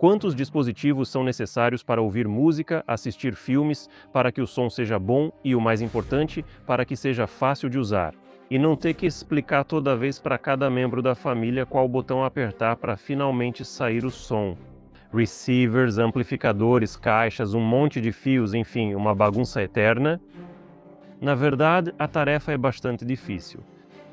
Quantos dispositivos são necessários para ouvir música, assistir filmes, para que o som seja bom e, o mais importante, para que seja fácil de usar? E não ter que explicar toda vez para cada membro da família qual botão apertar para finalmente sair o som. Receivers, amplificadores, caixas, um monte de fios, enfim, uma bagunça eterna. Na verdade, a tarefa é bastante difícil.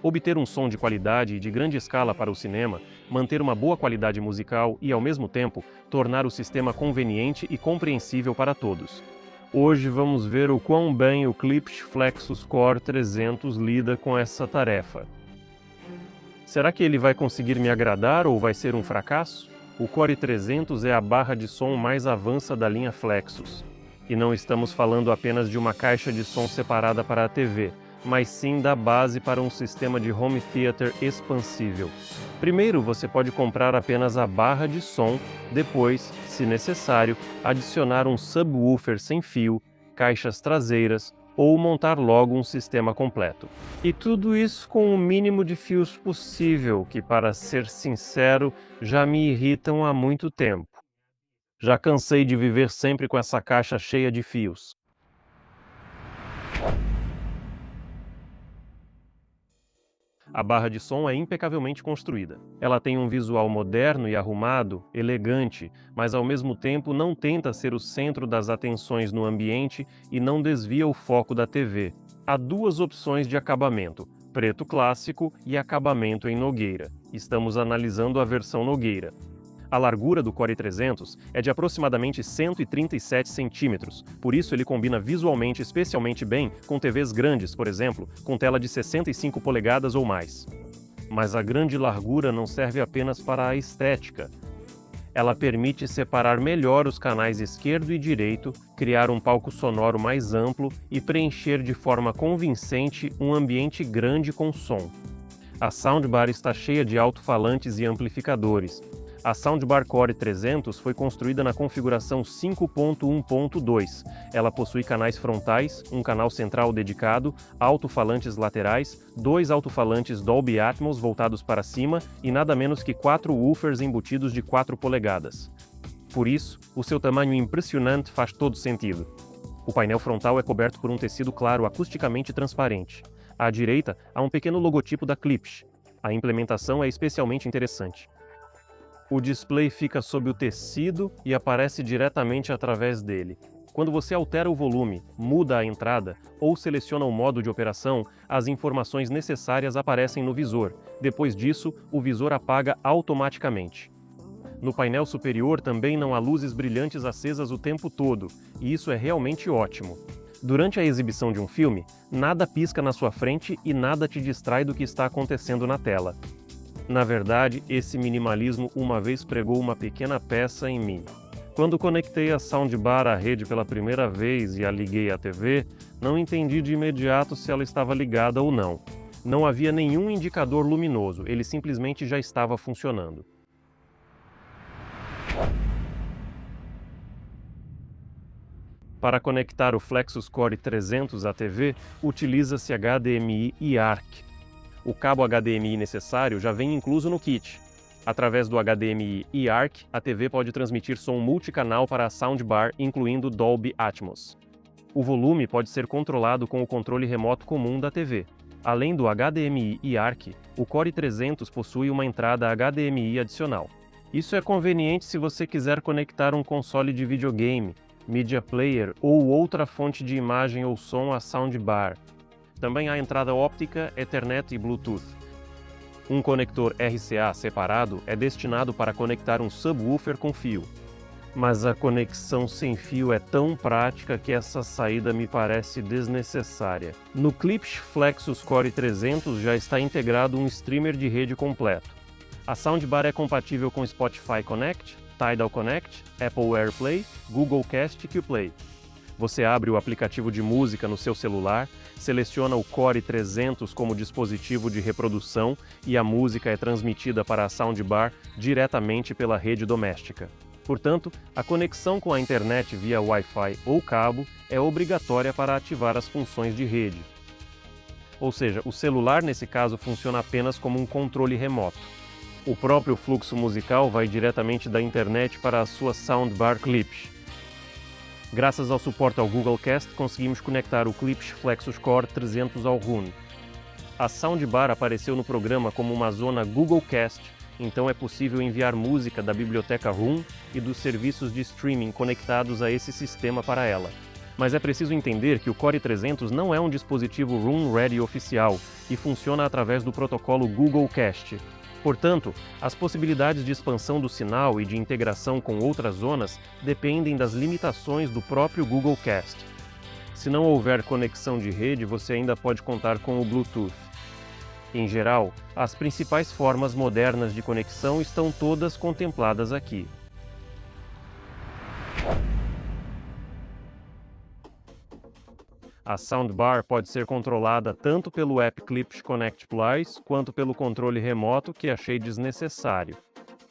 Obter um som de qualidade e de grande escala para o cinema, manter uma boa qualidade musical e, ao mesmo tempo, tornar o sistema conveniente e compreensível para todos. Hoje vamos ver o quão bem o Klipsch Flexus Core 300 lida com essa tarefa. Será que ele vai conseguir me agradar ou vai ser um fracasso? O Core 300 é a barra de som mais avança da linha Flexus. E não estamos falando apenas de uma caixa de som separada para a TV, mas sim da base para um sistema de home theater expansível. Primeiro, você pode comprar apenas a barra de som, depois, se necessário, adicionar um subwoofer sem fio, caixas traseiras ou montar logo um sistema completo. E tudo isso com o mínimo de fios possível, que, para ser sincero, já me irritam há muito tempo. Já cansei de viver sempre com essa caixa cheia de fios. A barra de som é impecavelmente construída. Ela tem um visual moderno e arrumado, elegante, mas ao mesmo tempo não tenta ser o centro das atenções no ambiente e não desvia o foco da TV. Há duas opções de acabamento, preto clássico e acabamento em nogueira. Estamos analisando a versão nogueira. A largura do Core 300 é de aproximadamente 137 centímetros, por isso ele combina visualmente especialmente bem com TVs grandes, por exemplo, com tela de 65 polegadas ou mais. Mas a grande largura não serve apenas para a estética. Ela permite separar melhor os canais esquerdo e direito, criar um palco sonoro mais amplo e preencher de forma convincente um ambiente grande com som. A soundbar está cheia de alto-falantes e amplificadores. A Soundbar Core 300 foi construída na configuração 5.1.2. Ela possui canais frontais, um canal central dedicado, alto-falantes laterais, 2 alto-falantes Dolby Atmos voltados para cima e nada menos que 4 woofers embutidos de 4 polegadas. Por isso, o seu tamanho impressionante faz todo sentido. O painel frontal é coberto por um tecido claro acusticamente transparente. À direita, há um pequeno logotipo da Klipsch. A implementação é especialmente interessante. O display fica sob o tecido e aparece diretamente através dele. Quando você altera o volume, muda a entrada ou seleciona o modo de operação, as informações necessárias aparecem no visor. Depois disso, o visor apaga automaticamente. No painel superior também não há luzes brilhantes acesas o tempo todo, e isso é realmente ótimo. Durante a exibição de um filme, nada pisca na sua frente e nada te distrai do que está acontecendo na tela. Na verdade, esse minimalismo uma vez pregou uma pequena peça em mim. Quando conectei a soundbar à rede pela primeira vez e a liguei à TV, não entendi de imediato se ela estava ligada ou não. Não havia nenhum indicador luminoso, ele simplesmente já estava funcionando. Para conectar o Flexus Core 300 à TV, utiliza-se HDMI e ARC. O cabo HDMI necessário já vem incluso no kit. Através do HDMI e ARC, a TV pode transmitir som multicanal para a soundbar, incluindo Dolby Atmos. O volume pode ser controlado com o controle remoto comum da TV. Além do HDMI e ARC, o Core 300 possui uma entrada HDMI adicional. Isso é conveniente se você quiser conectar um console de videogame, media player ou outra fonte de imagem ou som à soundbar. Também há entrada óptica, Ethernet e Bluetooth. Um conector RCA separado é destinado para conectar um subwoofer com fio. Mas a conexão sem fio é tão prática que essa saída me parece desnecessária. No Klipsch Flexus Core 300 já está integrado um streamer de rede completo. A soundbar é compatível com Spotify Connect, Tidal Connect, Apple AirPlay, Google Cast e Qplay. Você abre o aplicativo de música no seu celular, seleciona o Core 300 como dispositivo de reprodução e a música é transmitida para a soundbar diretamente pela rede doméstica. Portanto, a conexão com a internet via Wi-Fi ou cabo é obrigatória para ativar as funções de rede. Ou seja, o celular nesse caso funciona apenas como um controle remoto. O próprio fluxo musical vai diretamente da internet para a sua soundbar Klipsch. Graças ao suporte ao Google Cast, conseguimos conectar o Klipsch Flexus Core 300 ao Roon. A soundbar apareceu no programa como uma zona Google Cast, então é possível enviar música da biblioteca Roon e dos serviços de streaming conectados a esse sistema para ela. Mas é preciso entender que o Core 300 não é um dispositivo Roon Ready oficial e funciona através do protocolo Google Cast. Portanto, as possibilidades de expansão do sinal e de integração com outras zonas dependem das limitações do próprio Google Cast. Se não houver conexão de rede, você ainda pode contar com o Bluetooth. Em geral, as principais formas modernas de conexão estão todas contempladas aqui. A soundbar pode ser controlada tanto pelo app Klipsch Connect Plus quanto pelo controle remoto, que achei desnecessário.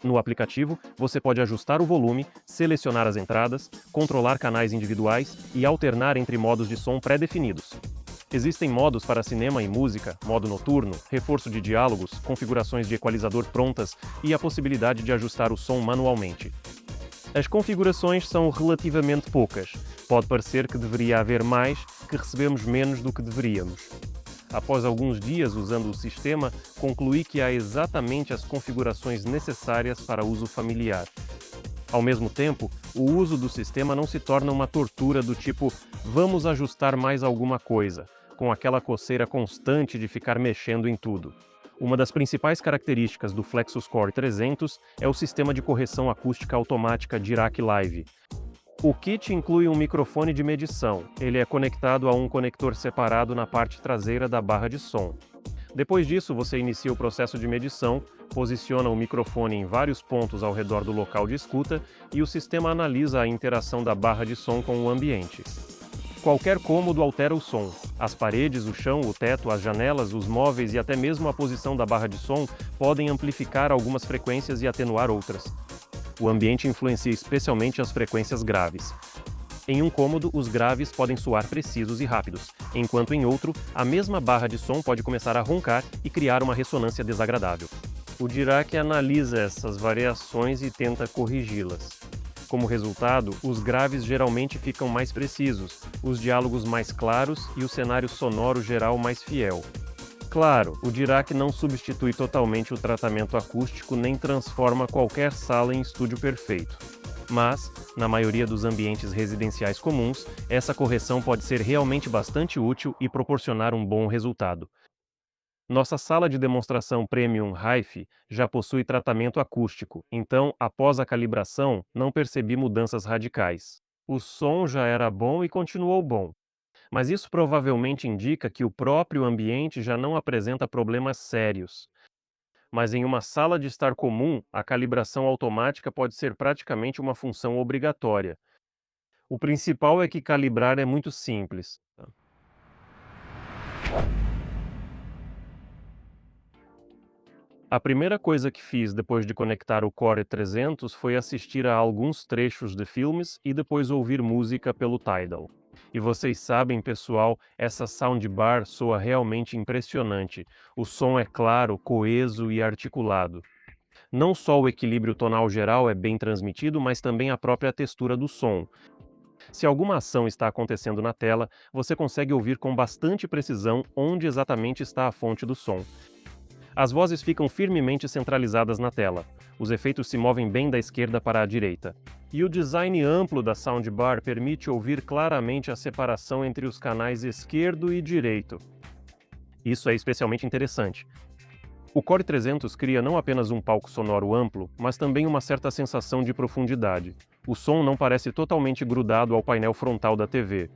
No aplicativo, você pode ajustar o volume, selecionar as entradas, controlar canais individuais e alternar entre modos de som pré-definidos. Existem modos para cinema e música, modo noturno, reforço de diálogos, configurações de equalizador prontas e a possibilidade de ajustar o som manualmente. As configurações são relativamente poucas. Pode parecer que deveria haver mais, que recebemos menos do que deveríamos. Após alguns dias usando o sistema, concluí que há exatamente as configurações necessárias para uso familiar. Ao mesmo tempo, o uso do sistema não se torna uma tortura do tipo "vamos ajustar mais alguma coisa", com aquela coceira constante de ficar mexendo em tudo. Uma das principais características do Flexus Core 300 é o sistema de correção acústica automática Dirac Live. O kit inclui um microfone de medição. Ele é conectado a um conector separado na parte traseira da barra de som. Depois disso, você inicia o processo de medição, posiciona o microfone em vários pontos ao redor do local de escuta e o sistema analisa a interação da barra de som com o ambiente. Qualquer cômodo altera o som. As paredes, o chão, o teto, as janelas, os móveis e até mesmo a posição da barra de som podem amplificar algumas frequências e atenuar outras. O ambiente influencia especialmente as frequências graves. Em um cômodo, os graves podem soar precisos e rápidos, enquanto em outro, a mesma barra de som pode começar a roncar e criar uma ressonância desagradável. O Dirac analisa essas variações e tenta corrigi-las. Como resultado, os graves geralmente ficam mais precisos, os diálogos mais claros e o cenário sonoro geral mais fiel. Claro, o Dirac não substitui totalmente o tratamento acústico nem transforma qualquer sala em estúdio perfeito. Mas, na maioria dos ambientes residenciais comuns, essa correção pode ser realmente bastante útil e proporcionar um bom resultado. Nossa sala de demonstração Premium Hi-Fi já possui tratamento acústico, então, após a calibração, não percebi mudanças radicais. O som já era bom e continuou bom. Mas isso provavelmente indica que o próprio ambiente já não apresenta problemas sérios. Mas em uma sala de estar comum, a calibração automática pode ser praticamente uma função obrigatória. O principal é que calibrar é muito simples. A primeira coisa que fiz depois de conectar o Core 300 foi assistir a alguns trechos de filmes e depois ouvir música pelo Tidal. E vocês sabem, pessoal, essa soundbar soa realmente impressionante. O som é claro, coeso e articulado. Não só o equilíbrio tonal geral é bem transmitido, mas também a própria textura do som. Se alguma ação está acontecendo na tela, você consegue ouvir com bastante precisão onde exatamente está a fonte do som. As vozes ficam firmemente centralizadas na tela. Os efeitos se movem bem da esquerda para a direita. E o design amplo da soundbar permite ouvir claramente a separação entre os canais esquerdo e direito. Isso é especialmente interessante. O Core 300 cria não apenas um palco sonoro amplo, mas também uma certa sensação de profundidade. O som não parece totalmente grudado ao painel frontal da TV.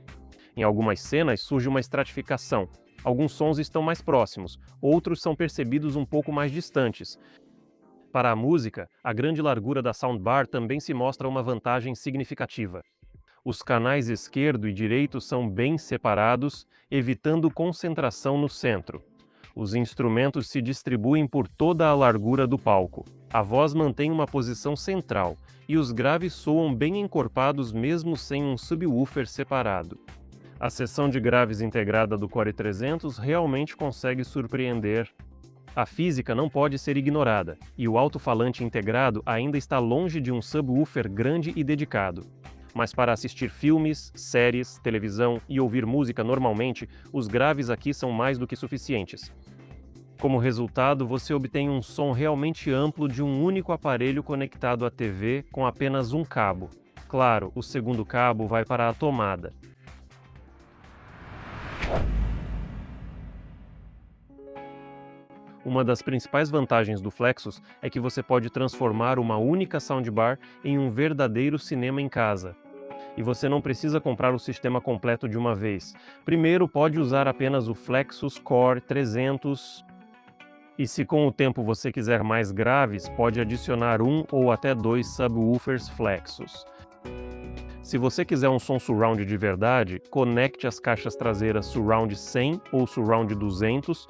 Em algumas cenas surge uma estratificação. Alguns sons estão mais próximos, outros são percebidos um pouco mais distantes. Para a música, a grande largura da soundbar também se mostra uma vantagem significativa. Os canais esquerdo e direito são bem separados, evitando concentração no centro. Os instrumentos se distribuem por toda a largura do palco. A voz mantém uma posição central, e os graves soam bem encorpados mesmo sem um subwoofer separado. A seção de graves integrada do Core 300 realmente consegue surpreender. A física não pode ser ignorada, e o alto-falante integrado ainda está longe de um subwoofer grande e dedicado. Mas para assistir filmes, séries, televisão e ouvir música normalmente, os graves aqui são mais do que suficientes. Como resultado, você obtém um som realmente amplo de um único aparelho conectado à TV com apenas um cabo. Claro, o segundo cabo vai para a tomada. Uma das principais vantagens do Flexus é que você pode transformar uma única soundbar em um verdadeiro cinema em casa. E você não precisa comprar o sistema completo de uma vez. Primeiro, pode usar apenas o Flexus Core 300. E se com o tempo você quiser mais graves, pode adicionar um ou até dois subwoofers Flexus. Se você quiser um som surround de verdade, conecte as caixas traseiras Surround 100 ou Surround 200.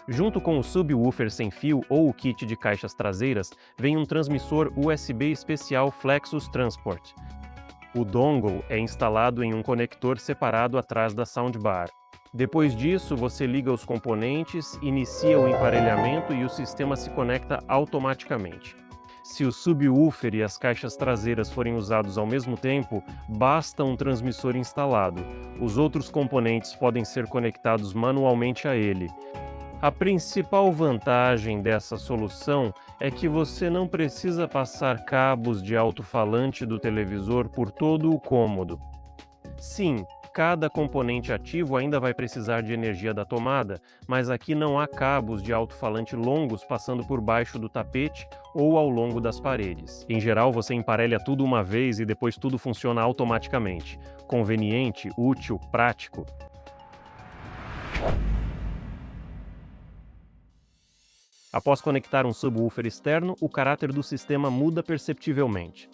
Junto com o subwoofer sem fio ou o kit de caixas traseiras, vem um transmissor USB especial Flexus Transport. O dongle é instalado em um conector separado atrás da soundbar. Depois disso, você liga os componentes, inicia o emparelhamento e o sistema se conecta automaticamente. Se o subwoofer e as caixas traseiras forem usados ao mesmo tempo, basta um transmissor instalado. Os outros componentes podem ser conectados manualmente a ele. A principal vantagem dessa solução é que você não precisa passar cabos de alto-falante do televisor por todo o cômodo. Sim, cada componente ativo ainda vai precisar de energia da tomada, mas aqui não há cabos de alto-falante longos passando por baixo do tapete ou ao longo das paredes. Em geral, você emparelha tudo uma vez e depois tudo funciona automaticamente. Conveniente, útil, prático. Após conectar um subwoofer externo, o caráter do sistema muda perceptivelmente.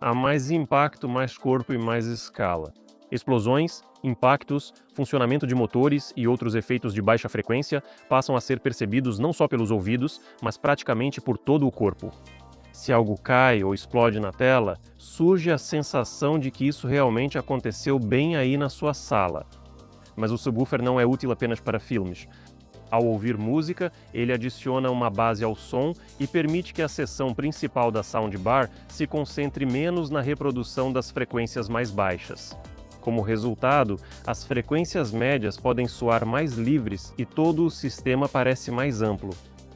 Há mais impacto, mais corpo e mais escala. Explosões, impactos, funcionamento de motores e outros efeitos de baixa frequência passam a ser percebidos não só pelos ouvidos, mas praticamente por todo o corpo. Se algo cai ou explode na tela, surge a sensação de que isso realmente aconteceu bem aí na sua sala. Mas o subwoofer não é útil apenas para filmes. Ao ouvir música, ele adiciona uma base ao som e permite que a seção principal da soundbar se concentre menos na reprodução das frequências mais baixas. Como resultado, as frequências médias podem soar mais livres e todo o sistema parece mais amplo.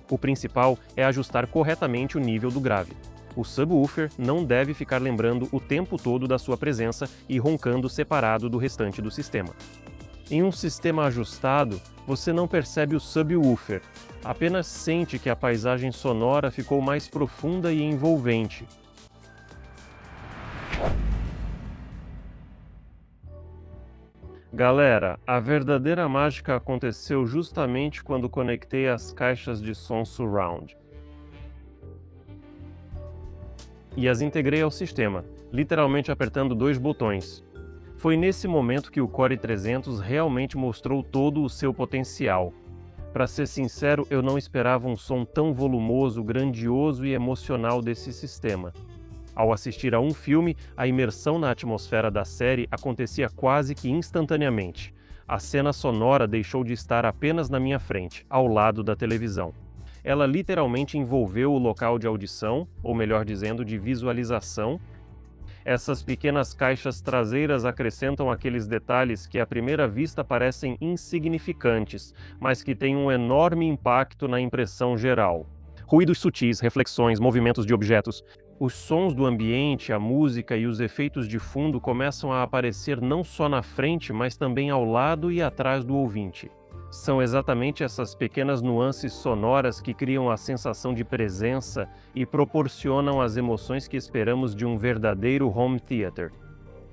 O principal é ajustar corretamente o nível do grave. O subwoofer não deve ficar lembrando o tempo todo da sua presença e roncando separado do restante do sistema. Em um sistema ajustado, você não percebe o subwoofer, apenas sente que a paisagem sonora ficou mais profunda e envolvente. Galera, a verdadeira mágica aconteceu justamente quando conectei as caixas de som surround. E as integrei ao sistema, literalmente apertando dois botões. Foi nesse momento que o Core 300 realmente mostrou todo o seu potencial. Para ser sincero, eu não esperava um som tão volumoso, grandioso e emocional desse sistema. Ao assistir a um filme, a imersão na atmosfera da série acontecia quase que instantaneamente. A cena sonora deixou de estar apenas na minha frente, ao lado da televisão. Ela literalmente envolveu o local de audição, ou melhor dizendo, de visualização. Essas pequenas caixas traseiras acrescentam aqueles detalhes que à primeira vista parecem insignificantes, mas que têm um enorme impacto na impressão geral. Ruídos sutis, reflexões, movimentos de objetos. Os sons do ambiente, a música e os efeitos de fundo começam a aparecer não só na frente, mas também ao lado e atrás do ouvinte. São exatamente essas pequenas nuances sonoras que criam a sensação de presença e proporcionam as emoções que esperamos de um verdadeiro home theater.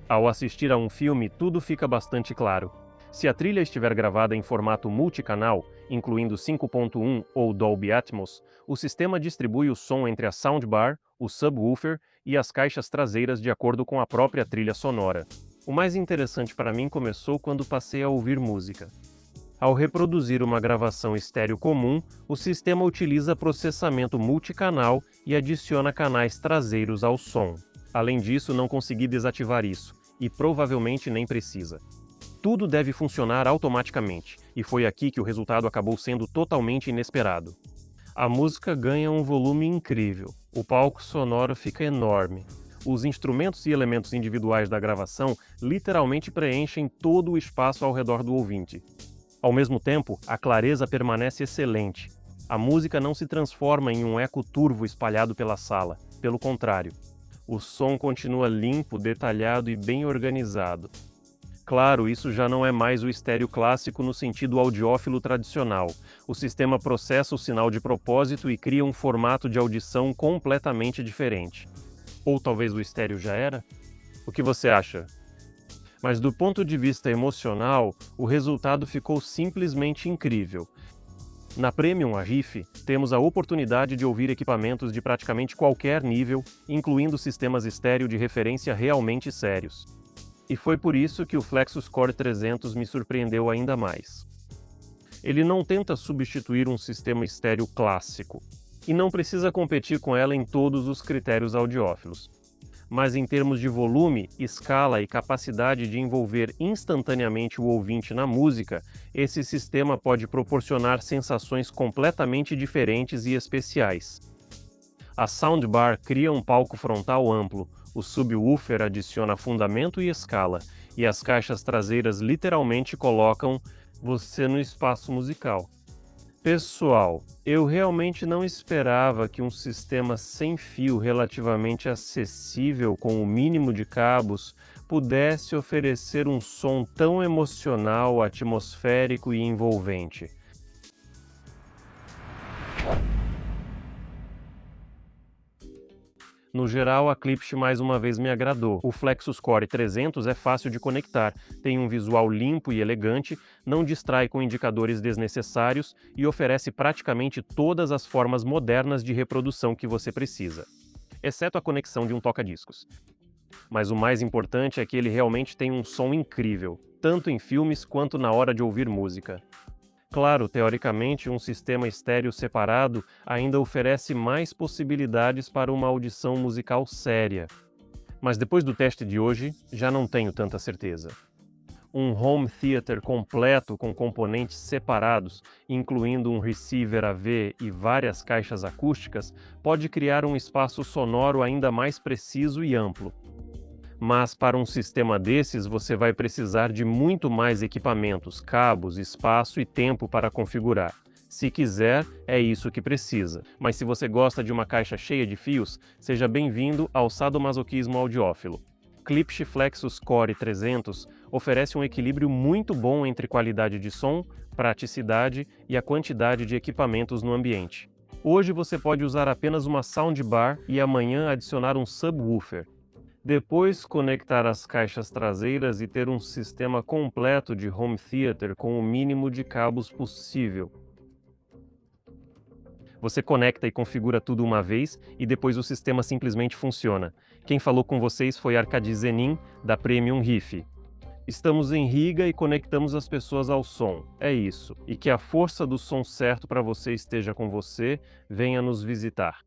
Ao assistir a um filme, tudo fica bastante claro. Se a trilha estiver gravada em formato multicanal, incluindo 5.1 ou Dolby Atmos, o sistema distribui o som entre a soundbar, o subwoofer e as caixas traseiras de acordo com a própria trilha sonora. O mais interessante para mim começou quando passei a ouvir música. Ao reproduzir uma gravação estéreo comum, o sistema utiliza processamento multicanal e adiciona canais traseiros ao som. Além disso, não consegui desativar isso, e provavelmente nem precisa. tudo deve funcionar automaticamente, e foi aqui que o resultado acabou sendo totalmente inesperado. A música ganha um volume incrível, o palco sonoro fica enorme. Os instrumentos e elementos individuais da gravação literalmente preenchem todo o espaço ao redor do ouvinte. Ao mesmo tempo, a clareza permanece excelente. A música não se transforma em um eco turvo espalhado pela sala, pelo contrário. O som continua limpo, detalhado e bem organizado. Claro, isso já não é mais o estéreo clássico no sentido audiófilo tradicional. O sistema processa o sinal de propósito e cria um formato de audição completamente diferente. Ou talvez o estéreo já era? O que você acha? Mas do ponto de vista emocional, o resultado ficou simplesmente incrível. Na Premium Riff, temos a oportunidade de ouvir equipamentos de praticamente qualquer nível, incluindo sistemas estéreo de referência realmente sérios. E foi por isso que o Flexus Core 300 me surpreendeu ainda mais. Ele não tenta substituir um sistema estéreo clássico, e não precisa competir com ela em todos os critérios audiófilos. Mas em termos de volume, escala e capacidade de envolver instantaneamente o ouvinte na música, esse sistema pode proporcionar sensações completamente diferentes e especiais. A soundbar cria um palco frontal amplo, o subwoofer adiciona fundamento e escala, e as caixas traseiras literalmente colocam você no espaço musical. Pessoal, eu realmente não esperava que um sistema sem fio relativamente acessível com o mínimo de cabos pudesse oferecer um som tão emocional, atmosférico e envolvente. No geral, a Klipsch mais uma vez me agradou. O Flexus Core 300 é fácil de conectar, tem um visual limpo e elegante, não distrai com indicadores desnecessários e oferece praticamente todas as formas modernas de reprodução que você precisa, exceto a conexão de um toca-discos. Mas o mais importante é que ele realmente tem um som incrível, tanto em filmes quanto na hora de ouvir música. Claro, teoricamente, um sistema estéreo separado ainda oferece mais possibilidades para uma audição musical séria. Mas depois do teste de hoje, já não tenho tanta certeza. Um home theater completo com componentes separados, incluindo um receiver AV e várias caixas acústicas, pode criar um espaço sonoro ainda mais preciso e amplo. Mas para um sistema desses você vai precisar de muito mais equipamentos, cabos, espaço e tempo para configurar. Se quiser, é isso que precisa. Mas se você gosta de uma caixa cheia de fios, seja bem-vindo ao sadomasoquismo audiófilo. Klipsch Flexus Core 300 oferece um equilíbrio muito bom entre qualidade de som, praticidade e a quantidade de equipamentos no ambiente. Hoje você pode usar apenas uma soundbar e amanhã adicionar um subwoofer. Depois, conectar as caixas traseiras e ter um sistema completo de home theater com o mínimo de cabos possível. Você conecta e configura tudo uma vez e depois o sistema simplesmente funciona. Quem falou com vocês foi Arkady Zenin, da Premium Riff. Estamos em Riga e conectamos as pessoas ao som. É isso. E que a força do som certo para você esteja com você, venha nos visitar.